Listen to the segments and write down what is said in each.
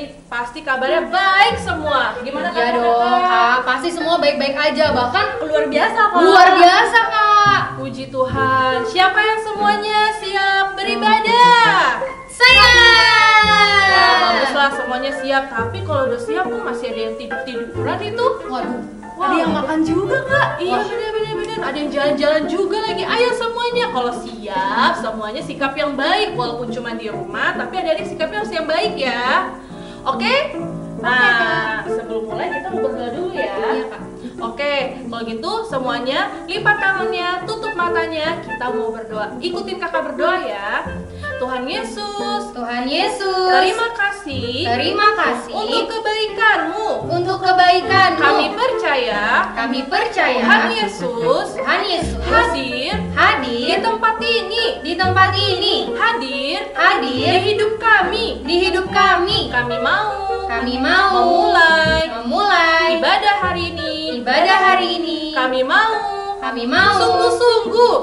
Jadi pasti kabarnya baik semua. Gimana Iya kakak? dong kak, pasti semua baik-baik aja, bahkan Luar biasa kak. luar biasa kak. Puji Tuhan. Siapa yang semuanya siap beribadah? Saya. Wah, baguslah semuanya siap. Tapi kalau udah siap kok masih ada yang tidur-tiduran itu? Waduh, Wow. ada yang makan juga kak. Iya Wah. bener. Ada yang jalan-jalan juga lagi. Ayo semuanya kalau siap semuanya sikap yang baik walaupun cuma di rumah tapi adik-adik sikapnya harus yang baik ya. Oke? Nah, sebelum mulai kita mau berdoa dulu ya. Iya kak. Oke, kalau gitu semuanya lipat tangannya, tutup matanya, kita mau berdoa. Ikutin kakak berdoa ya. Tuhan Yesus, Tuhan Yesus, terima kasih terima kasih untuk kebaikan-Mu. untuk kebaikan-Mu. Kami percaya Kami percaya Tuhan Yesus Tuhan Yesus hadir di hadir tempat ini, di tempat ini, hadir di hadir hidup kami. di hidup kami. Kami mau Memulai ibadah hari ini. Kami mau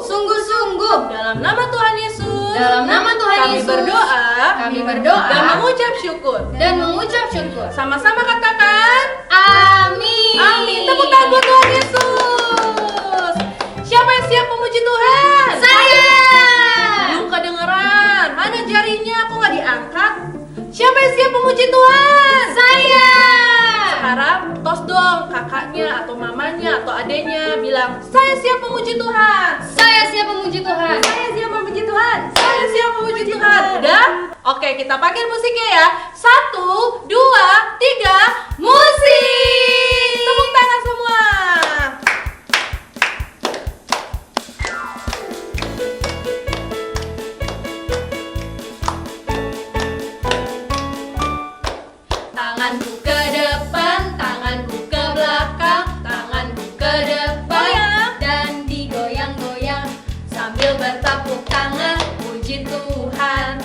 Sungguh-sungguh dalam nama Tuhan Yesus. dalam nama Tuhan kami Yesus kami berdoa dan mengucap syukur. Sama-sama katakan Amin. amin. Tepuk tangan buat Tuhan Yesus. Siapa yang siap memuji Tuhan? Saya. Belum kedengeran. Mana jarinya? Kok nggak diangkat? Siapa yang siap memuji Tuhan? Saya. Sekarang tos dong kakaknya atau mamanya atau adenya bilang saya siap memuji Tuhan. Saya siap memuji Tuhan. Saya siap memuji Tuhan. Saya siap memuji Tuhan. Udah? Oke, kita pakai musiknya ya. 1, 2, 3, musik. Tepuk tangan semua. Tanganku ke depan, tanganku ke belakang, tanganku ke depan dan digoyang-goyang sambil bertepuk tangan puji Tuhan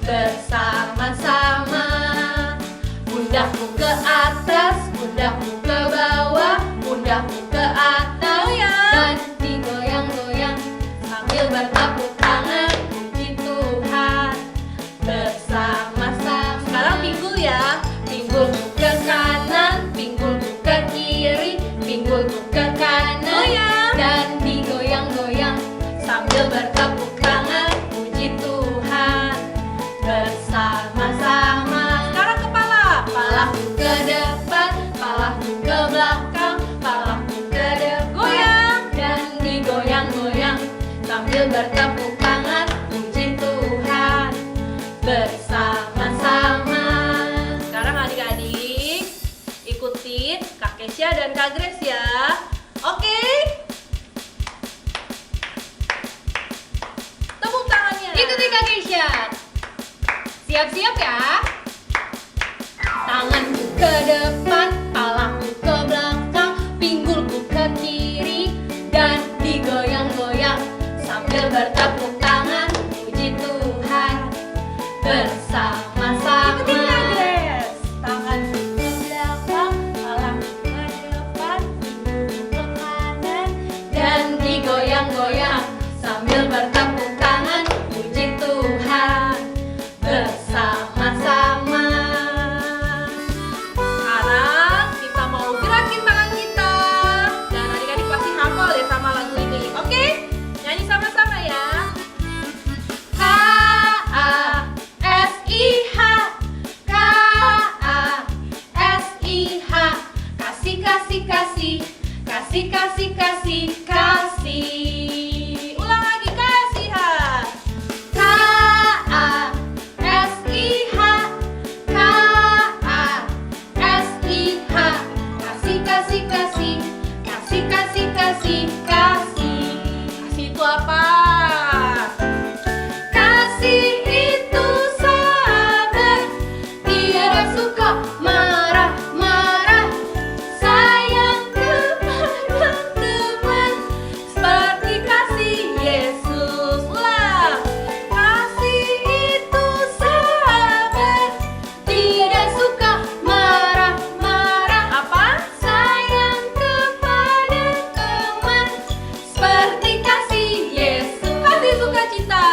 bersama-sama. Pundakku ke atas, pundakku ke bawah, pundakku ke atas dan digoyang-goyang sambil bertepuk tangan puji Tuhan bersama-sama. Sekarang pinggul ya. Pinggulku ke kanan, pinggulku ke kiri, pinggulku ke kanan dan digoyang-goyang sambil bertepuk tangan puji Tuhan bersama-sama. Sekarang kepala, kepalaku ke depan, kepalaku ke belakang, kepalaku ke depan, goyang dan digoyang-goyang sambil bertepuk tangan puji Tuhan bersama-sama. Sekarang adik-adik ikutin Kak Kesya dan Kak Grace ya. Oke? Tepuk tangannya. Ikuti Kak Keisha. Siap-siap ya. Tanganku ke depan, palaku ke belakang, pinggulku ke kiri dan digoyang-goyang sambil bertepuk tangan puji Tuhan bersama-sama. Ikutin Kak Grace. Tanganku ke belakang, palaku ke depan, pinggulku ke kanan dan digoyang-goyang sambil bertepuk tangan puji Tuhan bersama-sama. Sekarang kita mau gerakin tangan kita dan adik-adik pasti hafal ya sama lagu ini. Oke? Nyanyi sama-sama ya. K-A-S-I-H, K-A-S-I-H, kasih, kasih, kasih, kasih, kasih, kasih, kasih. Ulang lagi, kasihan. K-A-S-I-H, K-A-S-I-H, kasih, kasih, kasih, kasih, kasih, kasih, kasih. Kasih itu apa? Kasih itu sabar, tiada suka marah-marah, sayang kepada teman seperti kasih Yesus. Ulang. Kasih itu sabar, tidak suka marah-marah. Apa? Sayang kepada teman seperti kasih Yesus. Kasih sukacita,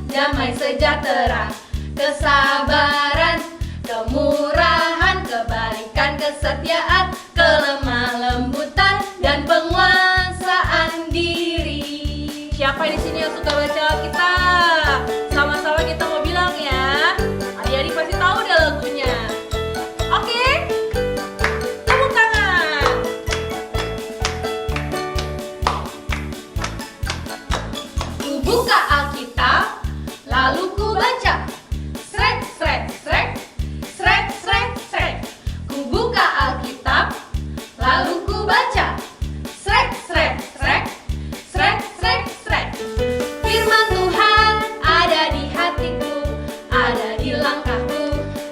damai sejahtera, kesabaran, kemurahan, kebaikan, kesetiaan, kelemah lembutan, dan penguasaan diri. Siapa di sini yang suka baca Alkitab? Sama-sama kita mau bilang ya. Adik-adik pasti tahu deh lagunya. Oke? Tepuk tangan. Ku buka Alkitab, lalu ku baca. Srek, srek, srek, srek, srek, srek. Ku buka Alkitab, lalu ku baca. Srek, srek, srek, srek, srek, srek. Firman Tuhan ada di hatiku, ada di langkahku,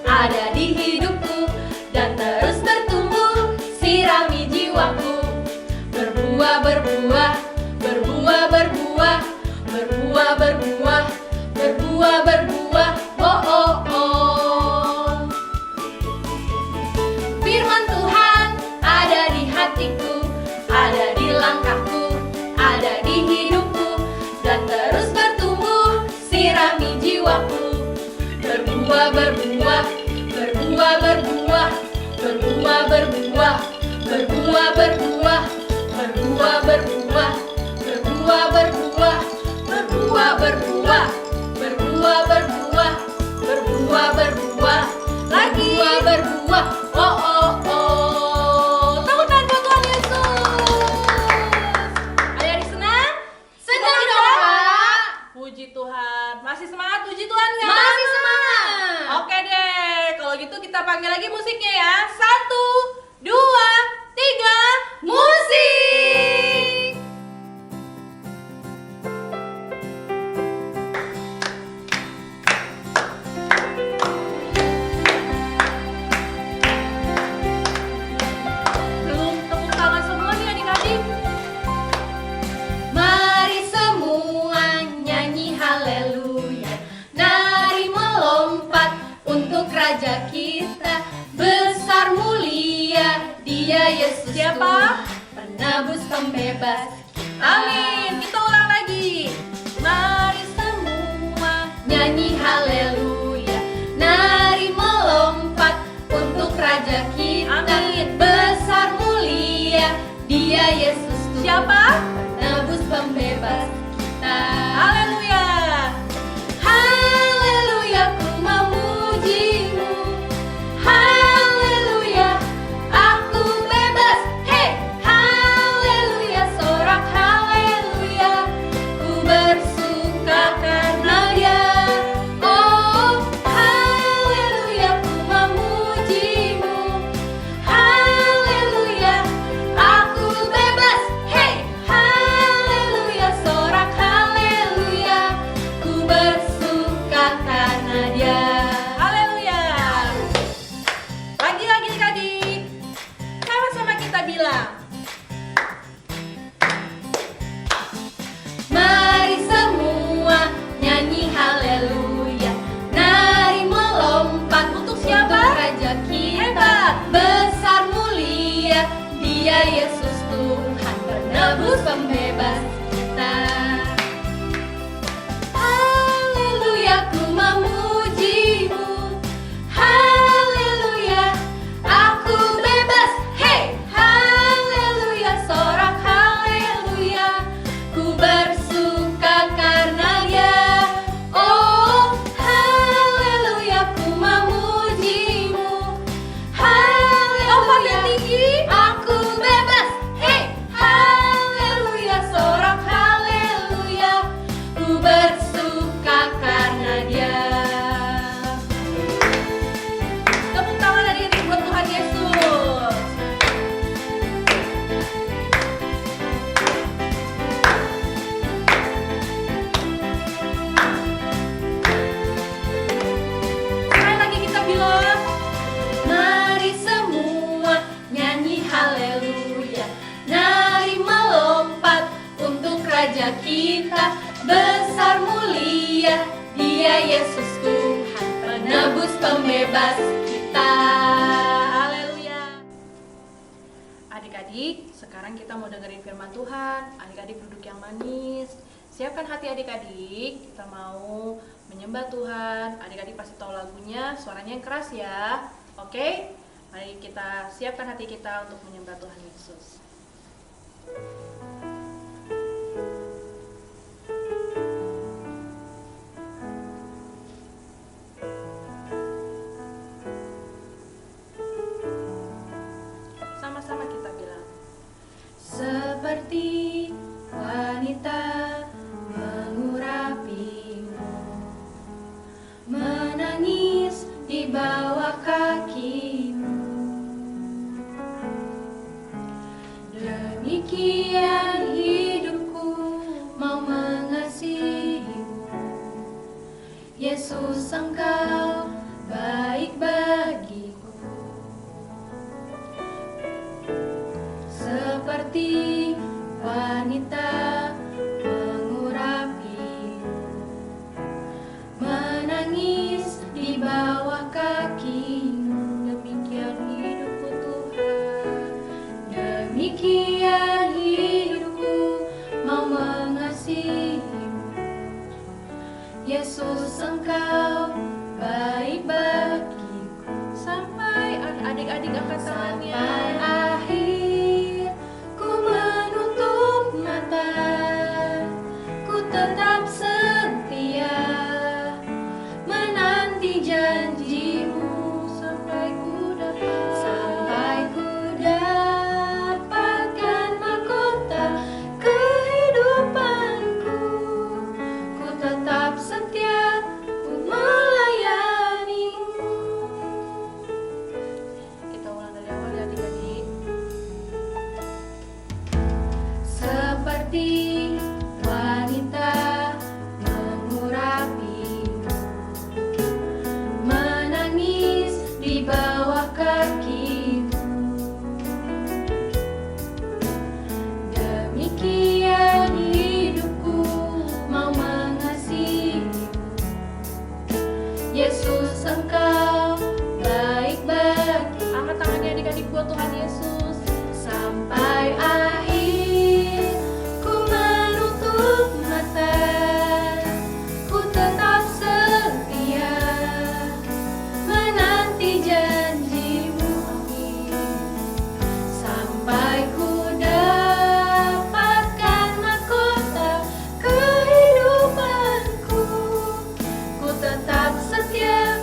ada di hidupku, dan terus bertumbuh, sirami jiwaku. Berbuah, berbuah, berbuah, berbuah, berbuah, berbuah, berbuah, berbuah, oh, oh, oh. Firman Tuhan ada di hatiku, ada di langkahku, ada di hidupku, dan terus bertumbuh, sirami jiwaku. Berbuah, berbuah, berbuah, berbuah, berbuah, berbuah, berbuah, berbuah, berbuah, berbuah, berbuah, berbuah, berbuah, berbuah, berbuah, berbuah, berbuah, berbuah, lagi berbuah, oh, oh, oh. Tepuk tangan buat Tuhan Yesus. Adik-adik senang? Senang dong, Kak. Puji Tuhan. Masih semangat puji Tuhan nggak? Masih semangat. Oke deh, kalau gitu kita panggil lagi musiknya ya. 1, 2, 3, Musik. belum tepuk tangan semua nih adik-adik. Mari semua nyanyi haleluya, nari melompat untuk Raja kita. Besar mulia Dia Yesus Siapa? Tuhan, penebus pembebas kita. Amin. Kita ulang lagi. Mari semua. Nyanyi haleluya, nari melompat untuk Raja kita. Amin. Besar mulia Dia Yesus Tuhan, Siapa? penebus pembebas kita. Haleluya. Haleluya, ku memujimu. Haleluya, aku bebas. Hey, haleluya, sorak haleluya, ku bersuka karena Dia. Oh, haleluya, ku memujimu. Haleluya, aku bebas. Hey, haleluya, sorak haleluya, ku bersuka karena Dia. Haleluya. Lagi-lagi adik-adik. Sama-sama kita bilang. Mari semua nyanyi haleluya, nari melompat Untuk siapa? untuk Raja kita. Hebat. Besar mulia Dia Yesus Tuhan, penebus pembebas kita. Haleluya, ku memujimu. Haleluya, aku bebas. Hey, haleluya, sorak haleluya, ku bersuka karena Dia. Oh, haleluya, ku memujimu. Lompat yang Haleluya, tinggi. aku bebas. Hey, haleluya, sorak haleluya, ku bersuka karena Dia. Tepuk tangan adik-adik buat Tuhan Yesus. Sekali lagi kita bilang. Mari semua nyanyi haleluya, nari melompat untuk Raja kita. Besar mulia Dia Yesus Tuhan, penebus pembebas kita. Haleluya. Adik-adik, sekarang kita mau dengerin firman Tuhan. Adik-adik duduk yang manis. Siapkan hati adik-adik, kita mau menyembah Tuhan. Adik-adik pasti tahu lagunya, suaranya yang keras ya. Oke? Mari kita siapkan hati kita untuk menyembah Tuhan Yesus. Sama-sama kita bilang. Seperti wanita mengurapimu, menangis di bawah kakimu. Demikian hidupku mau mengasihimu. Yesus, Engkau baik bagiku. Seperti wanita mengurapimu, menangis di bawah kakimu. Demikian hidupku Tuhan, demikian hidupku mau mengasihimu. Yesus, Engkau baik bagiku. Sampai adik-adik angkat tangannya. Sampai akhir ku menutup mata, ku tetap setia menanti janjimu. Sampai ku dapatkan mahkota kehidupanku, ku tetap setia, ku melayanimu. Kita ulang dari awal ya adik-adik. Seperti wanita mengurapimu, menangis di bawah kakimu. Demikian hidupku mau mengasihimu. Yesus, Engkau baik bagi. Angkat tangannya adik-adik buat Tuhan Yesus. Sampai akhir ku menutup mata, ku tetap setia menanti janjimu. Amin. Sampai ku dapatkan mahkota kehidupanku, ku tetap setia,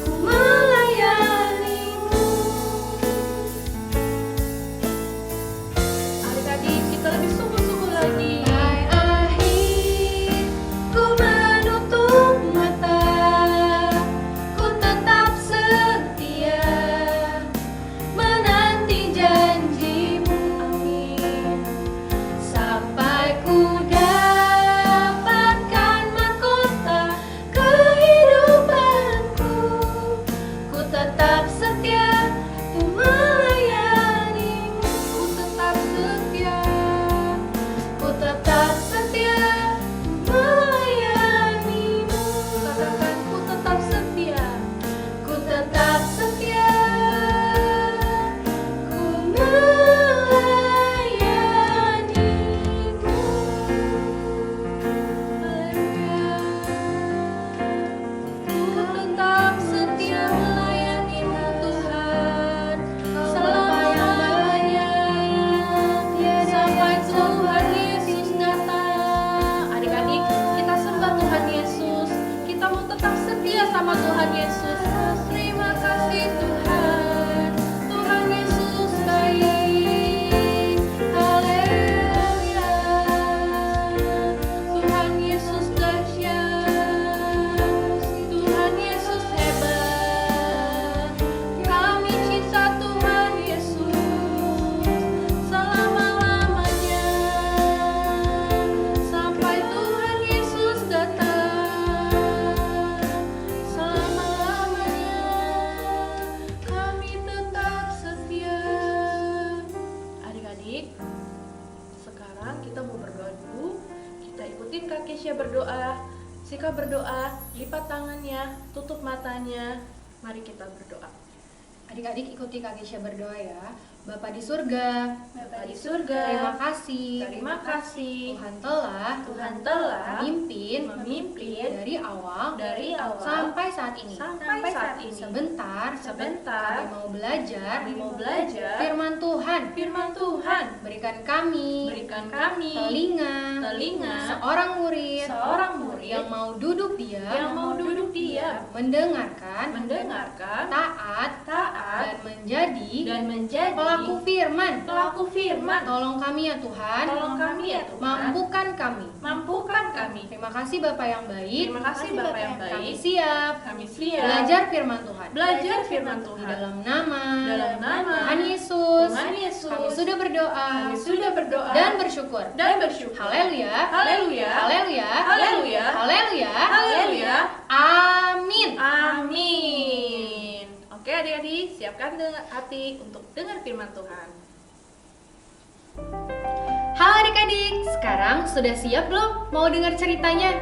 ku melayanimu. Adik-adik kita lebih sungguh-sungguh lagi. Sampai akhir ku menutup mata, ku tetap setia menanti janjimu. Amin. Sampai ku dapatkan mahkota kehidupanku, ku tetap setia, ku melayanimu. Ku tetap setia, ku tetap setia, ku melayanimu. Katakan, ku tetap setia, ku tetap setia, ku melayanimu. Ku tetap setia melayanimu Tuhan, selama-lamanya, sampai Tuhan Yesus datang. Adik-adik, kita sembah Tuhan Yesus. Kita mau tetap setia sama Tuhan Yesus. Terima kasih Tuhan. Tuhan Yesus baik. Haleluya. Tuhan Yesus dahsyat. Tuhan Yesus hebat. Kami cinta Tuhan Yesus selama-lamanya, sampai Tuhan Yesus datang. Selama-lamanya kami tetap setia. Adik-adik, sekarang kita mau berdoa dulu. Kita ikutin Kak Kesya berdoa. Sika berdoa, lipat tangannya, tutup matanya. Mari kita berdoa. Adik-adik ikuti Kak Kesha berdoa ya. Bapa di surga, Bapa di surga, terima kasih Tuhan telah memimpin dari awal sampai saat ini. Sebentar kami mau belajar firman Tuhan. Berikan kami telinga seorang murid yang mau duduk diam mendengarkan taat dan menjadi pelaku firman. Tolong kami ya Tuhan. Mampukan kami. Terima kasih Bapak yang baik. Kami siap belajar firman Tuhan. Di dalam nama Tuhan Yesus. Kami sudah berdoa dan bersyukur. Haleluya. Amin. Oke adik-adik, siapkan hati untuk dengar firman Tuhan. Halo adik-adik, sekarang sudah siap belum mau dengar ceritanya?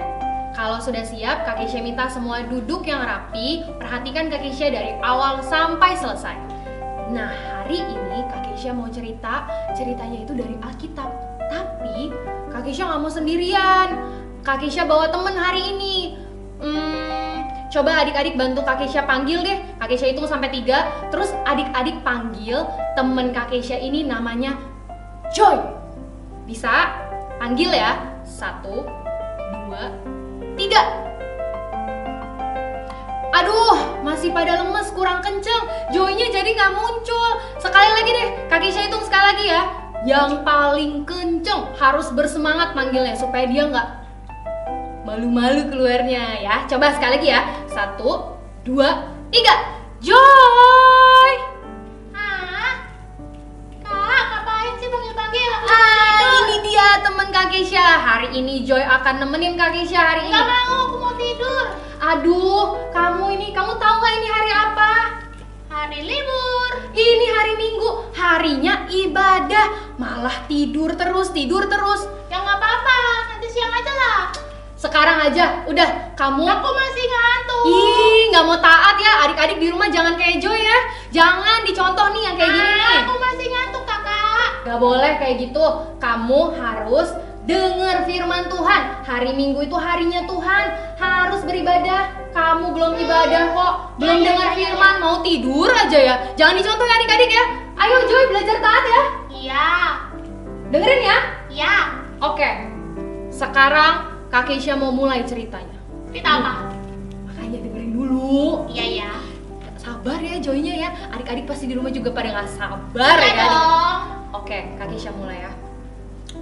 Kalau sudah siap, Kak Kesha minta semua duduk yang rapi. Perhatikan Kak Kesha dari awal sampai selesai. Nah, hari ini Kak Kesha mau ceritanya itu dari Alkitab. Tapi Kak Kesha nggak mau sendirian. Kak Kesha bawa temen hari ini. Coba adik-adik bantu Kak Kesha panggil deh. Kak Kesha hitung sampai 3. Terus adik-adik panggil temen Kak Kesha ini namanya Joy. Bisa? Panggil ya. 1, 2, 3. Aduh, masih pada lemes, kurang kenceng. Joy-nya jadi nggak muncul. Sekali lagi deh, Kak Kesha hitung sekali lagi ya. Yang paling kenceng harus bersemangat manggilnya supaya dia nggak malu-malu keluarnya ya. Coba sekali lagi ya. 1, 2, 3. Joy! Kak, ngapain sih panggil-panggil? Ini dia temen Kak Kesha. Hari ini Joy akan nemenin Kak Kesha hari ini. Gak mau, aku mau tidur. Aduh, kamu tahu nggak ini hari apa? Hari libur. Ini hari Minggu, harinya ibadah. Malah tidur terus. Ya nggak apa-apa, nanti siang aja lah. Sekarang aja, udah kamu. Aku masih ngantuk. Ih, nggak mau taat ya. Adik-adik di rumah jangan kayak Joy ya. Jangan dicontoh nih yang kayak gini nih. Aku masih ngantuk, kakak. Gak boleh kayak gitu. Kamu harus dengar firman Tuhan. Hari Minggu itu harinya Tuhan. Harus beribadah. Kamu belum ibadah kok. Belum dengar firman, mau tidur aja ya. Jangan dicontoh ya adik-adik ya. Ayo Joy, belajar taat ya. Iya. Dengerin ya. Iya. Oke. Sekarang Kak Kesha mau mulai ceritanya. Cerita apa? Makanya dengerin dulu. Iya. Sabar ya Joy-nya ya. Adik-adik pasti di rumah juga pada gak sabar Iya ya. dong. Oke, Kak Kesha mulai ya.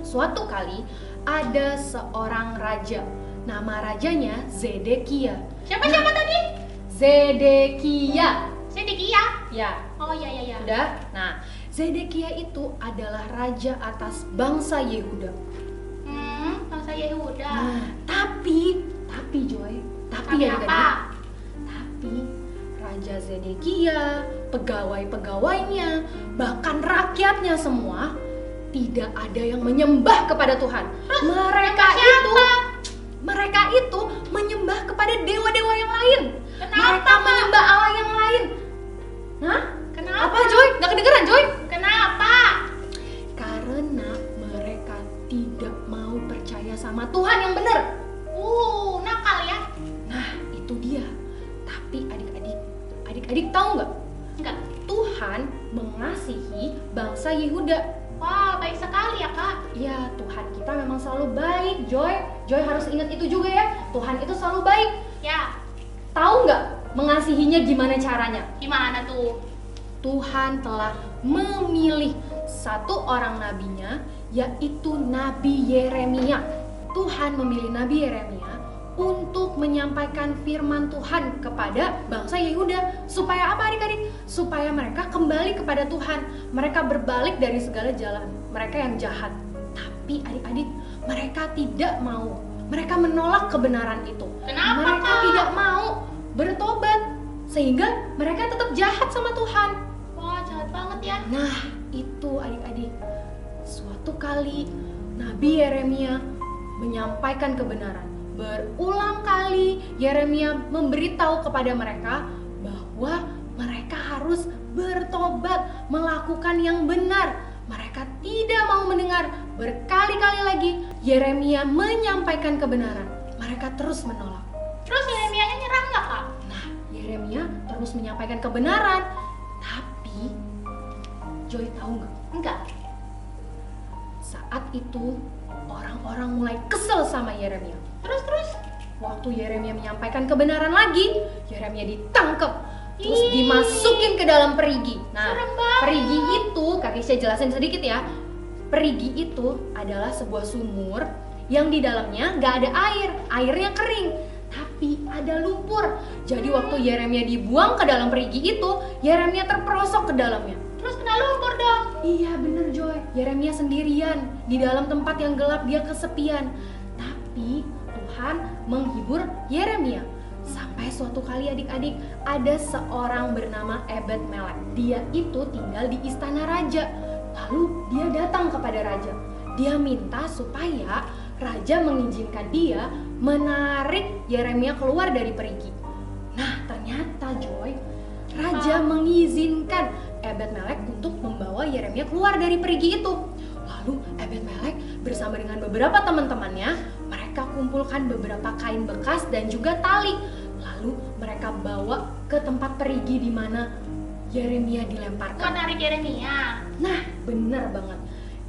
Suatu kali ada seorang raja. Nama rajanya Zedekia. Siapa tadi? Zedekia. Sedekia. Ya, Oh iya. udah. Nah, Zedekia itu adalah raja atas bangsa Yehuda. Bangsa Yehuda. Nah, tapi Joy, Tapi ya apa? Tapi Raja Zedekia, pegawai-pegawainya, bahkan rakyatnya semua tidak ada yang menyembah kepada Tuhan. Mereka itu menyembah kepada dewa-dewa yang lain. Kenapa, Mereka Kak? menyembah Allah yang lain. Hah? Kenapa? Apa Joy? Gak kedengeran Joy? Kenapa? Karena mereka tidak mau percaya sama Tuhan yang benar. Nakal ya? Nah, itu dia. Tapi adik-adik tahu nggak? Enggak. Tuhan mengasihi bangsa Yehuda. Wah, baik sekali ya, Kak. Ya, Tuhan kita memang selalu baik, Joy. Joy harus ingat itu juga ya. Tuhan itu selalu baik. Ya, Tahu nggak mengasihinya gimana caranya? gimana tuh? Tuhan telah memilih satu orang nabinya, yaitu Nabi Yeremia. Tuhan memilih Nabi Yeremia untuk menyampaikan firman Tuhan kepada bangsa Yehuda. Supaya apa adik-adik? Supaya mereka kembali kepada Tuhan. Mereka berbalik dari segala jalan mereka yang jahat. Tapi adik-adik, mereka tidak mau. Mereka menolak kebenaran itu. Kenapa, Mereka Kak? tidak mau bertobat. Sehingga mereka tetap jahat sama Tuhan. Wah, jahat banget ya. Nah, itu adik-adik. Suatu kali Nabi Yeremia menyampaikan kebenaran. Berulang kali Yeremia memberitahu kepada mereka bahwa mereka harus bertobat, melakukan yang benar. Mereka tidak mau mendengar. Berkali-kali lagi Yeremia menyampaikan kebenaran. Mereka terus menolak. Terus Yeremia-nya nyerah nggak, Kak? Nah, Yeremia terus menyampaikan kebenaran. Tapi Joy tahu nggak? Enggak. Saat itu orang-orang mulai kesel sama Yeremia. Terus? Waktu Yeremia menyampaikan kebenaran lagi, Yeremia ditangkap, terus Ih. dimasukin ke dalam perigi. Nah, Serem banget. perigi itu, Kak Kesha jelasin sedikit ya. Perigi itu adalah sebuah sumur yang di dalamnya nggak ada air, airnya kering, tapi ada lumpur. Jadi waktu Yeremia dibuang ke dalam perigi itu, Yeremia terperosok ke dalamnya. Terus kena lumpur dong. Iya bener Joy, Yeremia sendirian di dalam tempat yang gelap, dia kesepian. Tapi Tuhan menghibur Yeremia. Sampai suatu kali adik-adik, ada seorang bernama Ebed Melek. Dia itu tinggal di istana raja. Lalu dia datang kepada raja. Dia minta supaya raja mengizinkan dia menarik Yeremia keluar dari perigi. Nah ternyata Joy, raja mengizinkan Ebed Melek untuk membawa Yeremia keluar dari perigi itu. Lalu Ebed Melek bersama dengan beberapa teman-temannya, mereka kumpulkan beberapa kain bekas dan juga tali. Lalu mereka bawa ke tempat perigi di mana Yeremia dilemparkan. Menarik Yeremia. Nah, bener banget.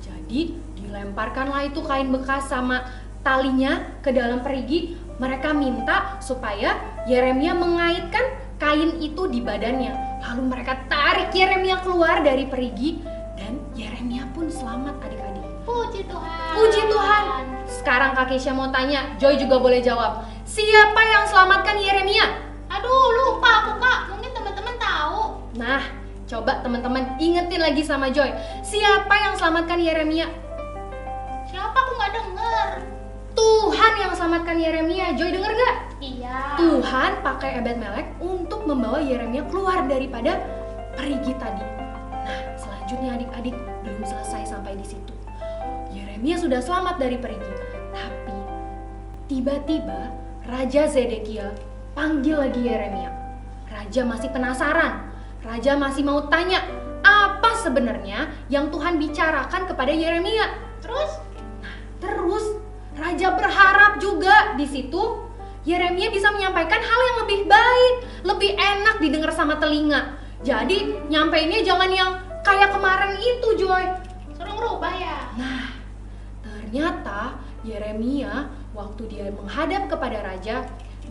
Jadi dilemparkanlah itu kain bekas sama talinya ke dalam perigi. Mereka minta supaya Yeremia mengaitkan kain itu di badannya. Lalu mereka tarik Yeremia keluar dari perigi dan Yeremia pun selamat adik-adik. Puji Tuhan. Puji Tuhan. Sekarang Kak Kesha mau tanya, Joy juga boleh jawab. Siapa yang selamatkan Yeremia? Aduh, lupa aku, Kak. Mungkin teman-teman tahu. Nah, coba teman-teman ingetin lagi sama Joy. Siapa yang selamatkan Yeremia? Siapa, aku nggak denger. Tuhan yang selamatkan Yeremia. Joy denger gak? Iya. Tuhan pakai Ebed Melek untuk membawa Yeremia keluar daripada perigi tadi. Nah, selanjutnya adik-adik belum selesai sampai di situ. Yeremia sudah selamat dari perigi. Tapi tiba-tiba Raja Zedekia panggil lagi Yeremia. Raja masih penasaran. Raja masih mau tanya apa sebenarnya yang Tuhan bicarakan kepada Yeremia. Terus Raja berharap juga di situ Yeremia bisa menyampaikan hal yang lebih baik, lebih enak didengar sama telinga. Jadi nyampeinnya jangan yang kayak kemarin itu, Joy. Suruh ngerubah ya. Nah, ternyata Yeremia waktu dia menghadap kepada raja,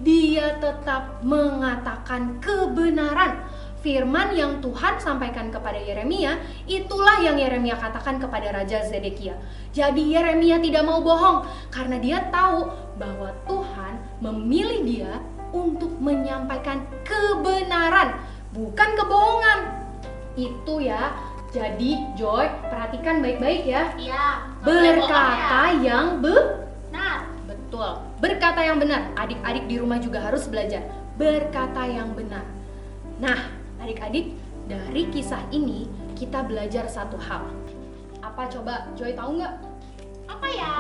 dia tetap mengatakan kebenaran. Firman yang Tuhan sampaikan kepada Yeremia, itulah yang Yeremia katakan kepada Raja Zedekia. Jadi Yeremia tidak mau bohong karena dia tahu bahwa Tuhan memilih dia untuk menyampaikan kebenaran, bukan kebohongan. Itu ya. Jadi Joy, perhatikan baik-baik ya. Iya. nggak boleh bohong Berkata ya. yang Nah, betul. Berkata yang benar. Adik-adik di rumah juga harus belajar berkata yang benar. Nah, adik-adik, dari kisah ini kita belajar satu hal. Apa coba? Joy tahu nggak? apa ya?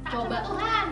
Taat Coba. sama Tuhan.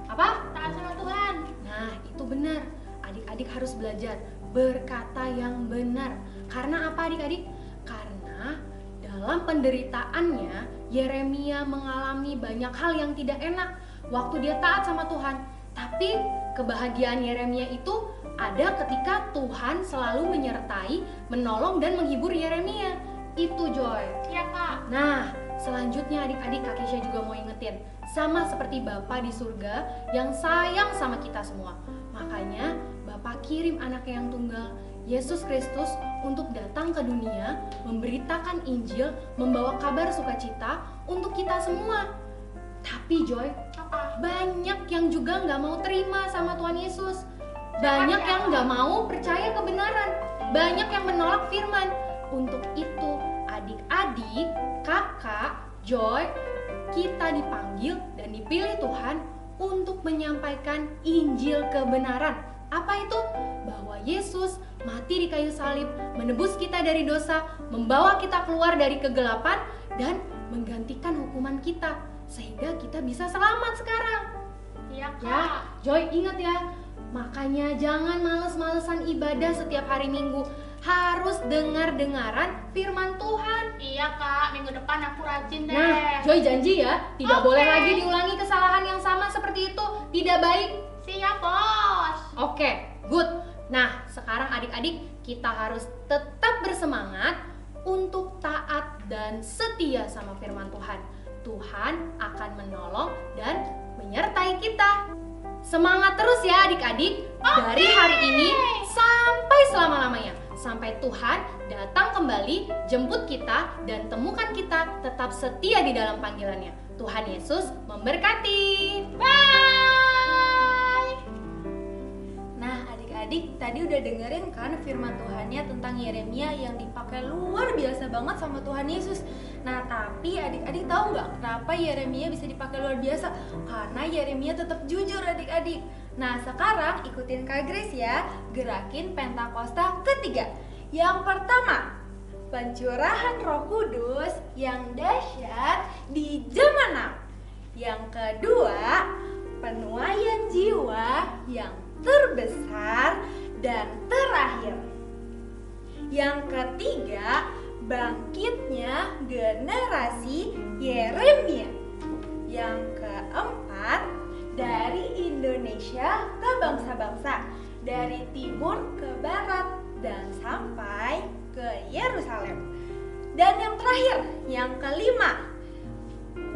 Apa? Taat sama Tuhan. Nah, itu benar. Adik-adik harus belajar berkata yang benar. Karena apa adik-adik? Karena dalam penderitaannya, Yeremia mengalami banyak hal yang tidak enak waktu dia taat sama Tuhan. Tapi kebahagiaan Yeremia itu ada ketika Tuhan selalu menyertai, menolong dan menghibur Yeremia. Itu Joy. Iya, Kak. Nah, selanjutnya adik-adik Kak Kesha juga mau ingetin, sama seperti Bapa di surga yang sayang sama kita semua. Makanya Bapa kirim anaknya yang tunggal, Yesus Kristus, untuk datang ke dunia, memberitakan Injil, membawa kabar sukacita untuk kita semua. Tapi Joy, Apa? banyak yang juga nggak mau terima sama Tuhan Yesus. Banyak yang nggak mau percaya kebenaran. Banyak yang menolak firman. Untuk itu, adik-adik, kakak, Joy, kita dipanggil dan dipilih Tuhan untuk menyampaikan Injil kebenaran. Apa itu? Bahwa Yesus mati di kayu salib, menebus kita dari dosa, membawa kita keluar dari kegelapan, dan menggantikan hukuman kita, sehingga kita bisa selamat sekarang. Iya, Kak. Ya, Joy ingat ya, makanya jangan males-malesan ibadah setiap hari Minggu. harus dengar-dengaran firman Tuhan. Iya kak, minggu depan aku rajin deh. Nah, Joy janji ya, tidak Oke. boleh lagi diulangi kesalahan yang sama seperti itu. Tidak baik. Siap bos. Oke, good. Nah, sekarang adik-adik kita harus tetap bersemangat untuk taat dan setia sama firman Tuhan. Tuhan akan menolong dan menyertai kita. Semangat terus ya adik-adik, dari hari ini sampai selama-lamanya. Sampai Tuhan datang kembali, jemput kita dan temukan kita tetap setia di dalam panggilannya. Tuhan Yesus memberkati. Bye. Nah, adik-adik tadi udah dengerin kan firman Tuhannya tentang Yeremia yang dipakai luar biasa banget sama Tuhan Yesus. Nah, tapi adik-adik tahu nggak kenapa Yeremia bisa dipakai luar biasa? Karena Yeremia tetap jujur adik-adik. Nah, sekarang ikutin Kak Grace ya, gerakin Pentakosta ketiga. Yang pertama, pencurahan Roh Kudus yang dahsyat di jam 6. Yang kedua, penuaian jiwa yang terbesar dan terakhir. Yang ketiga, bangkitnya generasi Yeremia. Yang keempat, dari Indonesia ke bangsa-bangsa, dari timur ke barat dan sampai ke Yerusalem. Dan yang terakhir, yang kelima,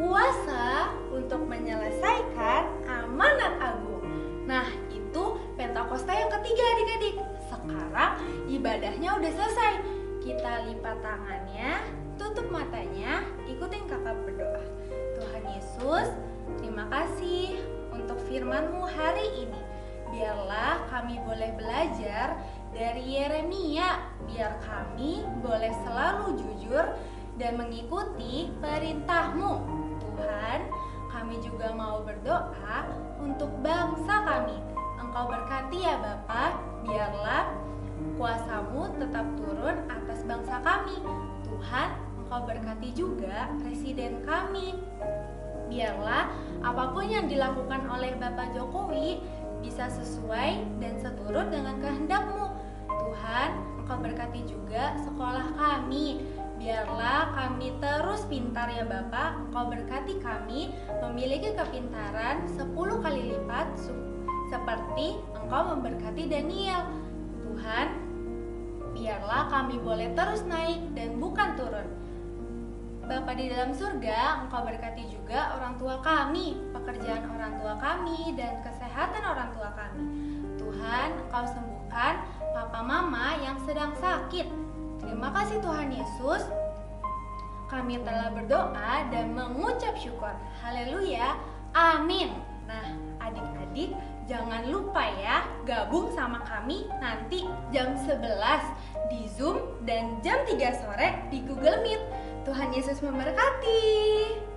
kuasa untuk menyelesaikan amanat agung. Nah, itu Pentakosta yang ketiga adik-adik. Sekarang ibadahnya udah selesai. Kita lipat tangannya, tutup matanya, ikutin kakak berdoa. Tuhan Yesus, terima kasih untuk firman-Mu hari ini. Biarlah kami boleh belajar dari Yeremia, biar kami boleh selalu jujur dan mengikuti perintah-Mu. Tuhan, kami juga mau berdoa untuk bangsa kami. Engkau berkati ya Bapa, biarlah kuasa-Mu tetap turun atas bangsa kami. Tuhan, Engkau berkati juga presiden kami. Biarlah apapun yang dilakukan oleh Bapak Jokowi bisa sesuai dan seturut dengan kehendak-Mu. Tuhan, Engkau berkati juga sekolah kami. Biarlah kami terus pintar ya Bapak. Engkau berkati kami memiliki kepintaran 10 kali lipat seperti Engkau memberkati Daniel. Tuhan, biarlah kami boleh terus naik dan bukan turun. Bapa di dalam surga, Engkau berkati juga orang tua kami, pekerjaan orang tua kami, dan kesehatan orang tua kami. Tuhan, Engkau sembuhkan papa mama yang sedang sakit. Terima kasih Tuhan Yesus. Kami telah berdoa dan mengucap syukur. Haleluya. Amin. Nah, adik-adik jangan lupa ya gabung sama kami nanti jam 11 di Zoom dan jam 3 sore di Google Meet. Tuhan Yesus memberkati.